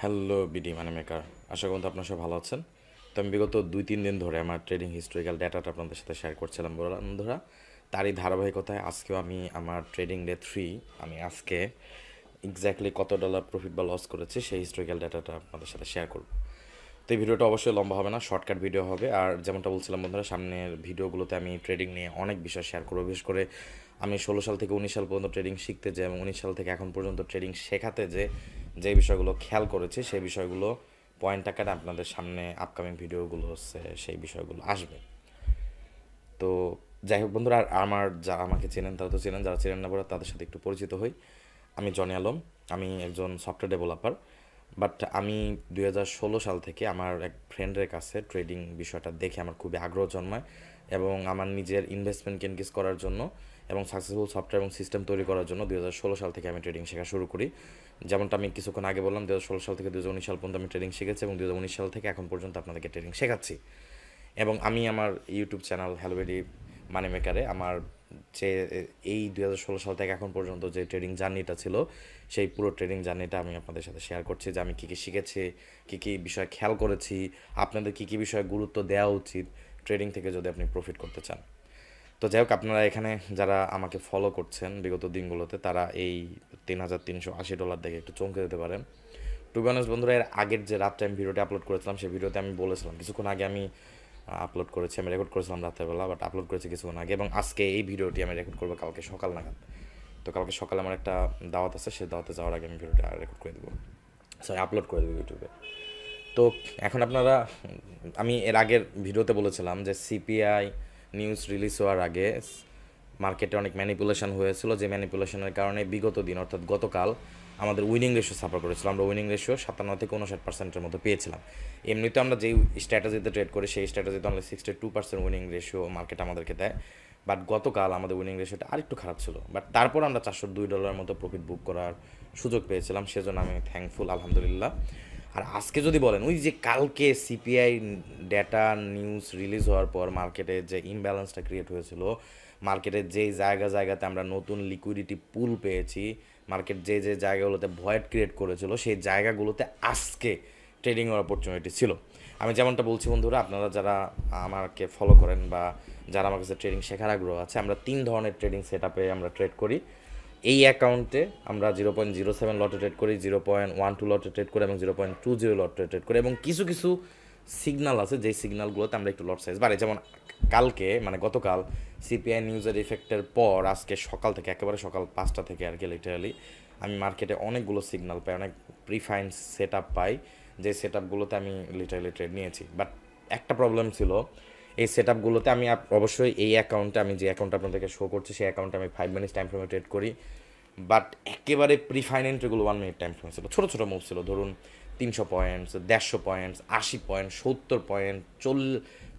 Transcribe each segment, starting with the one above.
Hello BD মানে maker, আশা করি আপনারা সব ভালো আছেন। তো আমি বিগত 2-3 দিন ধরে আমার ট্রেডিং হিস্টোরিক্যাল ডাটাটা আপনাদের সাথে শেয়ার করছিলাম বন্ধুরা। তারই ধারাবাহিকতায় আজকেও আমি আমার ট্রেডিং ডে 3 আমি আজকে এক্স্যাক্টলি কত ডলার প্রফিট বা লস করেছি সেই হিস্টোরিক্যাল ডাটাটা আপনাদের সাথে শেয়ার করব। তো এই ভিডিওটা অবশ্যই লম্বা হবে না, শর্টকাট ভিডিও হবে। আর যেমনটা বলছিলাম বন্ধুরা, সামনের ভিডিওগুলোতে আমি ট্রেডিং নিয়ে অনেক বিষয় শেয়ার করবো। বিশেষ করে আমি 16 সাল থেকে 19 সাল পর্যন্ত ট্রেডিং শিখতে যে এবং 19 সাল থেকে এখন পর্যন্ত ট্রেডিং শেখাতে যে বিষয়গুলো খেয়াল করেছি সেই বিষয়গুলো পয়েন্ট আকারে আপনাদের সামনে আপকামিং ভিডিওগুলো হচ্ছে সেই বিষয়গুলো আসবে। তো যাই হোক বন্ধুরা, আর আমার যারা আমাকে চেনেন তারা তো চেনেন, যারা চেনেন না বলে তাদের সাথে একটু পরিচিত হই। আমি জনি আলম, আমি একজন সফটওয়্যার ডেভেলপার। বাট আমি 2016 সাল থেকে আমার এক ফ্রেন্ডের কাছে ট্রেডিং বিষয়টা দেখে আমার খুবই আগ্রহ জন্মায় এবং আমার নিজের ইনভেস্টমেন্টকে এনগেজ করার জন্য এবং সাকসেসফুল সফটওয়্যার এবং সিস্টেম তৈরি করার জন্য 2016 সাল থেকে আমি ট্রেডিং শেখা শুরু করি। যেমনটা আমি কিছুক্ষণ আগে বললাম, 2016 সাল থেকে 2019 সাল পর্যন্ত আমি ট্রেডিং শিখেছি এবং 2019 সাল থেকে এখন পর্যন্ত আপনাদেরকে ট্রেডিং শেখাচ্ছি। এবং আমি আমার ইউটিউব চ্যানেল হ্যালোবেডি মানি মেকারে আমার যে এই 2016 সাল থেকে এখন পর্যন্ত যে ট্রেডিং জার্নিটা ছিল সেই পুরো ট্রেডিং জার্নিটা আমি আপনাদের সাথে শেয়ার করছি, যে আমি কী কী শিখেছি, কী কী বিষয় খেয়াল করেছি, আপনাদের কী কী বিষয়ে গুরুত্ব দেওয়া উচিত ট্রেডিং থেকে যদি আপনি প্রফিট করতে চান। তো যাই হোক, আপনারা এখানে যারা আমাকে ফলো করছেন বিগত দিনগুলোতে তারা এই $3,380 দেখে একটু চমকে দিতে পারেন। টু বি অনেস্ট বন্ধুরা, এর আগের যে রাত্রে আমি ভিডিওটি আপলোড করেছিলাম সেই ভিডিওতে আমি বলেছিলাম, কিছুক্ষণ আগে আমি আপলোড করেছি, আমি রেকর্ড করেছিলাম রাত্রেবেলা, বাট আপলোড করেছি কিছুক্ষণ আগে এবং আজকে এই ভিডিওটি আমি রেকর্ড করবো কালকে সকাল নাগাদ। তো কালকে সকালে আমার একটা দাওয়াত আছে, সেই দাওয়াতে যাওয়ার আগে আমি ভিডিওটা রেকর্ড করে দেবো, সরি আপলোড করে দেবো ইউটিউবে। তো এখন আপনারা, আমি এর আগের ভিডিওতে বলেছিলাম যে সিপিআই নিউজ রিলিজ হওয়ার আগে মার্কেটে অনেক ম্যানিপুলেশন হয়েছিল, যে ম্যানিপুলেশনের কারণে বিগত দিন অর্থাৎ গতকাল আমাদের উইনিং রেশিও সাফার করেছিল। আমরা উইনিং রেশিও 57 থেকে 59% মতো পেয়েছিলাম। এমনিতে আমরা যেই স্ট্র্যাটেজিতে ট্রেড করি সেই স্ট্র্যাটেজিতে অনলি 62% উইনিং রেশিও মার্কেট আমাদেরকে দেয়। বাট গতকাল আমাদের উইনিং রেশিওটা আরেকটু খারাপ ছিল, বাট তারপর আমরা $402 মতো প্রফিট বুক করার সুযোগ পেয়েছিলাম, সেজন্য আমি থ্যাঙ্কফুল, আলহামদুলিল্লাহ। আর আজকে যদি বলেন, ওই যে কালকে সিপিআই ডেটা নিউজ রিলিজ হওয়ার পর মার্কেটে যে ইমব্যালেন্সটা ক্রিয়েট হয়েছিল, মার্কেটের যেই জায়গাতে আমরা নতুন লিকুইডিটি পুল পেয়েছি, মার্কেট যে জায়গাগুলোতে ভয়েড ক্রিয়েট করেছিল সেই জায়গাগুলোতে আজকে ট্রেডিংয়ের অপরচুনিটি ছিল। আমি যেমনটা বলছি বন্ধুরা, আপনারা যারা আমাকে ফলো করেন বা যারা আমার কাছে ট্রেডিং শেখার আগ্রহ আছে, আমরা 3 ধরনের ট্রেডিং সেট আপে আমরা ট্রেড করি। এই অ্যাকাউন্টে আমরা 0.07 লটে ট্রেড করি, 0.12 লটে ট্রেড করি এবং 0.20 লটে ট্রেড করি এবং কিছু কিছু সিগনাল আছে যেই সিগনালগুলোতে আমরা একটু লট সাইজ বাড়ি। যেমন কালকে মানে গতকাল সিপিআই নিউজের ইফেক্টের পর আজকে সকাল থেকে একেবারে সকাল 5টা থেকে আর কি লিটারালি আমি মার্কেটে অনেকগুলো সিগনাল পাই, অনেক প্রিফাইন্ড সেট আপ পাই, যে সেট আপগুলোতে আমি লিটারালি ট্রেড নিয়েছি। বাট একটা প্রবলেম ছিল, এই সেট আপগুলোতে আমি অবশ্যই এই অ্যাকাউন্টে, আমি যে অ্যাকাউন্ট আপনাদেরকে শো করছি সেই অ্যাকাউন্টে আমি 5 মিনিট টাইম ফ্রেমে ট্রেড করি। বাট একেবারে প্রিফাইন এন্ট্রিগুলো 1 মিনিট টাইম ফ্রেম ছিল, ছোটো ছোটো মুভ ছিল, ধরুন 300 points, 150 points, 80 point, 70 point,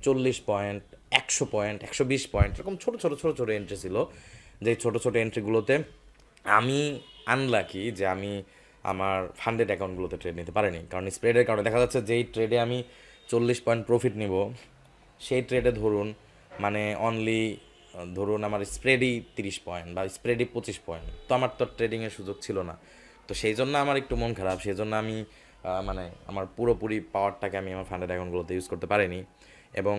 40 point, 100 point, 120 point, এরকম ছোটো ছোটো এন্ট্রি ছিল। যে ছোটো ছোটো এন্ট্রিগুলোতে আমি আনলাকি যে আমি আমার ফান্ডেড অ্যাকাউন্টগুলোতে ট্রেড নিতে পারিনি, কারণ স্প্রেডের কারণে দেখা যাচ্ছে যেই ট্রেডে আমি 40 পয়েন্ট প্রফিট নিব সেই ট্রেডে ধরুন মানে অনলি ধরুন আমার স্প্রেডই 30 পয়েন্ট বা স্প্রেডই 25 পয়েন্ট, তো আমার তো ট্রেডিংয়ের সুযোগ ছিল না। তো সেই জন্য আমার একটু মন খারাপ, সেই জন্য আমি মানে আমার পুরোপুরি পাওয়ারটাকে আমি আমার ফান্ডেড অ্যাকাউন্টগুলোতে ইউজ করতে পারিনি। এবং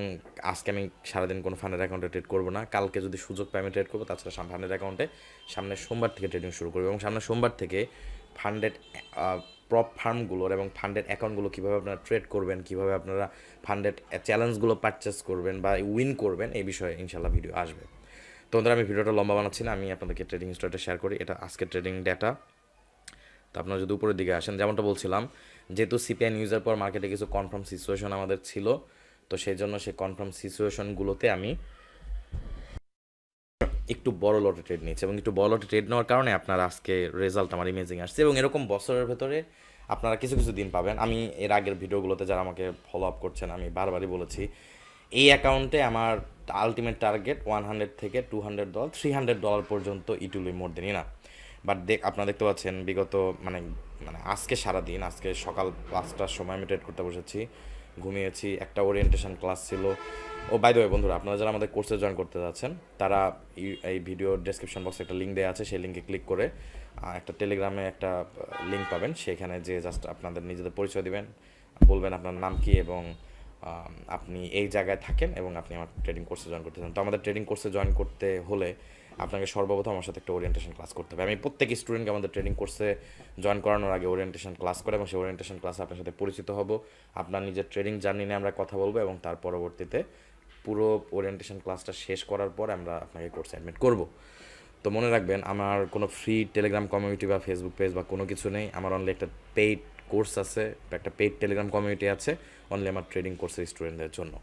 আজকে আমি সারাদিন কোনো ফান্ডেড অ্যাকাউন্টে ট্রেড করবো না, কালকে যদি সুযোগ পাই আমি ট্রেড করবো, তাছাড়া ফান্ডেড অ্যাকাউন্টে সামনের সোমবার থেকে ট্রেডিং শুরু করবো এবং সামনের সোমবার থেকে ফান্ডেড প্রপ ফার্মগুলোর এবং ফান্ডেড অ্যাকাউন্টগুলো কীভাবে আপনারা ট্রেড করবেন, কীভাবে আপনারা ফান্ডেড চ্যালেঞ্জগুলো পারচেস করবেন বা উইন করবেন, এই বিষয়ে ইনশাল্লাহ ভিডিও আসবে। তো বন্ধুরা, আমি ভিডিওটা লম্বা বানাচ্ছি না, আমি আপনাদেরকে ট্রেডিং স্টোরিটা শেয়ার করি। এটা আজকে ট্রেডিং ডেটা। তো আপনারা যদি উপরের দিকে আসেন, যেমনটা বলছিলাম, যেহেতু সিপিআই নিউজের পর মার্কেটে কিছু কনফার্ম সিচুয়েশন আমাদের ছিল, তো সেই জন্য সেই কনফার্ম সিচুয়েশনগুলোতে আমি একটু বড় লটে ট্রেড নিয়েছি এবং একটু বড় লটে ট্রেড নেওয়ার কারণে আপনার আজকে রেজাল্ট আমার ইমেজিং আসছে। এবং এরকম বছরের ভেতরে আপনারা কিছু কিছু দিন পাবেন। আমি এর আগের ভিডিওগুলোতে যারা আমাকে ফলো আপ করছেন আমি বারবারই বলেছি, এই অ্যাকাউন্টে আমার আলটিমেট টার্গেট $100 থেকে $200, $300 পর্যন্ত it will be more then enough. But আপনারা দেখতে পাচ্ছেন বিগত মানে মানে আজকে সারাদিন, আজকে সকাল 5টার সময় আমি ট্রেড করতে বসেছি, ঘুমিয়েছি, একটা ওরিয়েন্টেশন ক্লাস ছিল। ও বাই দ্য ওয়ে বন্ধুরা, আপনারা যারা আমাদের কোর্সে জয়েন করতে যাচ্ছেন তারা এই ভিডিও ডেসক্রিপশন বক্সে একটা লিঙ্ক দেওয়া আছে, সেই লিঙ্কে ক্লিক করে একটা টেলিগ্রামে একটা লিঙ্ক পাবেন, সেখানে যে জাস্ট আপনাদের নিজেদের পরিচয় দিবেন, বলবেন আপনার নাম কী এবং আপনি এই জায়গায় থাকেন এবং আপনি আমার ট্রেডিং কোর্সে জয়েন করতে চান। তো আমাদের ট্রেডিং কোর্সে জয়েন করতে হলে আপনাকে সর্বপ্রথম আমার সাথে একটা ওরিয়েন্টেশন ক্লাস করতে হবে। আমি প্রত্যেক স্টুডেন্টকে আমাদের ট্রেডিং কোর্সে জয়েন করানোর আগে ওরিয়েন্টেশন ক্লাস করে এবং সেই ওরিয়েন্টেশন ক্লাসে আপনার সাথে পরিচিত হব, আপনার নিজের ট্রেডিং জার্নি নিয়ে আমরা কথা বলবো এবং তার পরবর্তীতে পুরো ওরিয়েন্টেশন ক্লাসটা শেষ করার পর আমরা আপনাকে কোর্সে অ্যাডমিট করব। তো মনে রাখবেন, আমার কোনো ফ্রি টেলিগ্রাম কমিউনিটি বা ফেসবুক পেজ বা কোনো কিছু নেই। আমার অনলি একটা পেইড কোর্স আছে, একটা পেইড টেলিগ্রাম কমিউনিটি আছে অনলি আমার ট্রেডিং কোর্সের স্টুডেন্টদের জন্য।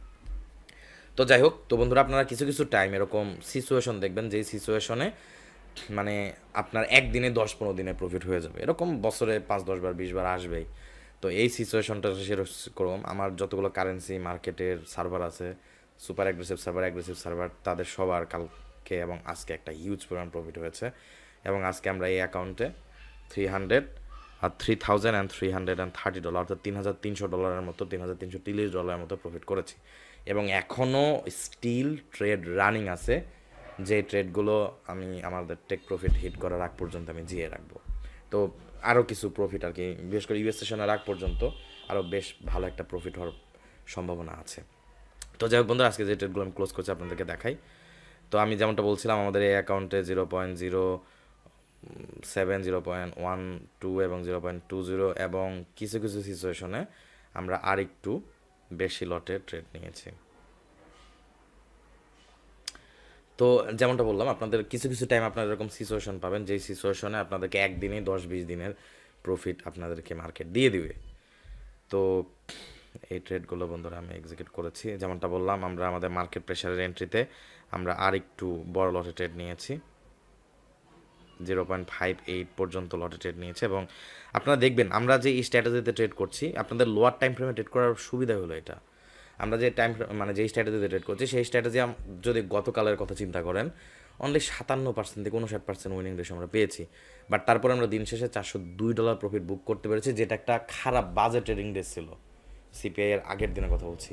তো যাই হোক, তো বন্ধুরা আপনারা কিছু কিছু টাইম এরকম সিচুয়েশন দেখবেন যেই সিচুয়েশনে মানে আপনার একদিনে 10-15 দিনে প্রফিট হয়ে যাবে, এরকম বছরে 5-10 বার 20 বার আসবেই। তো এই সিচুয়েশনটা সেরকম আমার যতগুলো কারেন্সি মার্কেটের সার্ভার আছে, সুপার অ্যাগ্রেসিভ সার্ভার, তাদের সবার কালকে এবং আজকে একটা হিউজ পরিমাণ প্রফিট হয়েছে এবং আজকে আমরা এই অ্যাকাউন্টে $3,330 অর্থাৎ $3,300 মতো, $3,330 মতো প্রফিট করেছি এবং এখনও স্টিল ট্রেড রানিং আছে, যে ট্রেডগুলো আমি আমাদের টেক প্রফিট হিট করার আগ পর্যন্ত আমি জিয়ে রাখবো। তো আরও কিছু প্রফিট আর কি, বিশেষ করে ইউএস সেশনের আগ পর্যন্ত আরও বেশ ভালো একটা প্রফিট হওয়ার সম্ভাবনা আছে। তো যাই হোক বন্ধুরা, আজকে যে ট্রেডগুলো আমি ক্লোজ করছি আপনাদেরকে দেখাই। তো আমি যেমনটা বলছিলাম, আমাদের এই অ্যাকাউন্টে 0.07, 0.12 এবং 0.20 এবং কিছু কিছু সিচুয়েশনে আমরা আর একটু বেশি লটে ট্রেড নিয়েছি। তো যেমনটা বললাম, আপনাদের কিছু কিছু টাইম আপনারা এরকম সিচুয়েশন পাবেন যেই সিচুয়েশনে আপনাদেরকে একদিনে 10-20 দিনের প্রফিট আপনাদেরকে মার্কেট দিয়ে দিবে। তো এই ট্রেডগুলো বন্ধুরা আমি এক্সিকিউট করেছি। যেমনটা বললাম, আমরা আমাদের মার্কেট প্রেশারের এন্ট্রিতে আমরা আর একটু বড় লটে ট্রেড নিয়েছি, 0.58 পর্যন্ত লটে ট্রেড নিয়েছে এবং আপনারা দেখবেন আমরা যে এই স্ট্র্যাটেজিতে ট্রেড করছি, আপনাদের লোয়ার টাইম ফ্রেমে ট্রেড করার সুবিধা হলো এটা। আমরা যে টাইম মানে যেই স্ট্র্যাটেজিতে ট্রেড করছি সেই স্ট্র্যাটেজি যদি গতকালের কথা চিন্তা করেন, অনলি 57% থেকে 59% উইনিং রেশিও আমরা পেয়েছি। বাট তারপরে আমরা দিন শেষে $402 প্রফিট বুক করতে পেরেছি, যেটা একটা খারাপ বাজে ট্রেডিং ডে ছিল, সিপিআই এর আগের দিনের কথা বলছি।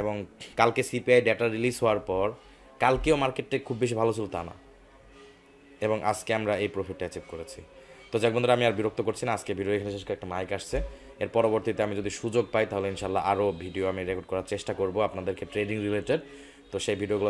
এবং কালকে সিপিআই ডেটা রিলিজ হওয়ার পর কালকেও মার্কেটটা খুব বেশি ভালো ছিল তা না, এবং আজকে আমরা এই প্রফিটটা অ্যাচিভ করেছি। তো যাক বন্ধুরা, আমি আর বিরক্ত করছি না, আজকে ভিডিও এখানে শেষ করে একটা মাইক আসছে। এর পরবর্তীতে আমি যদি সুযোগ পাই তাহলে ইনশাল্লাহ আরও ভিডিও আমি রেকর্ড করার চেষ্টা করব আপনাদেরকে ট্রেডিং রিলেটেড। তো সেই ভিডিওগুলো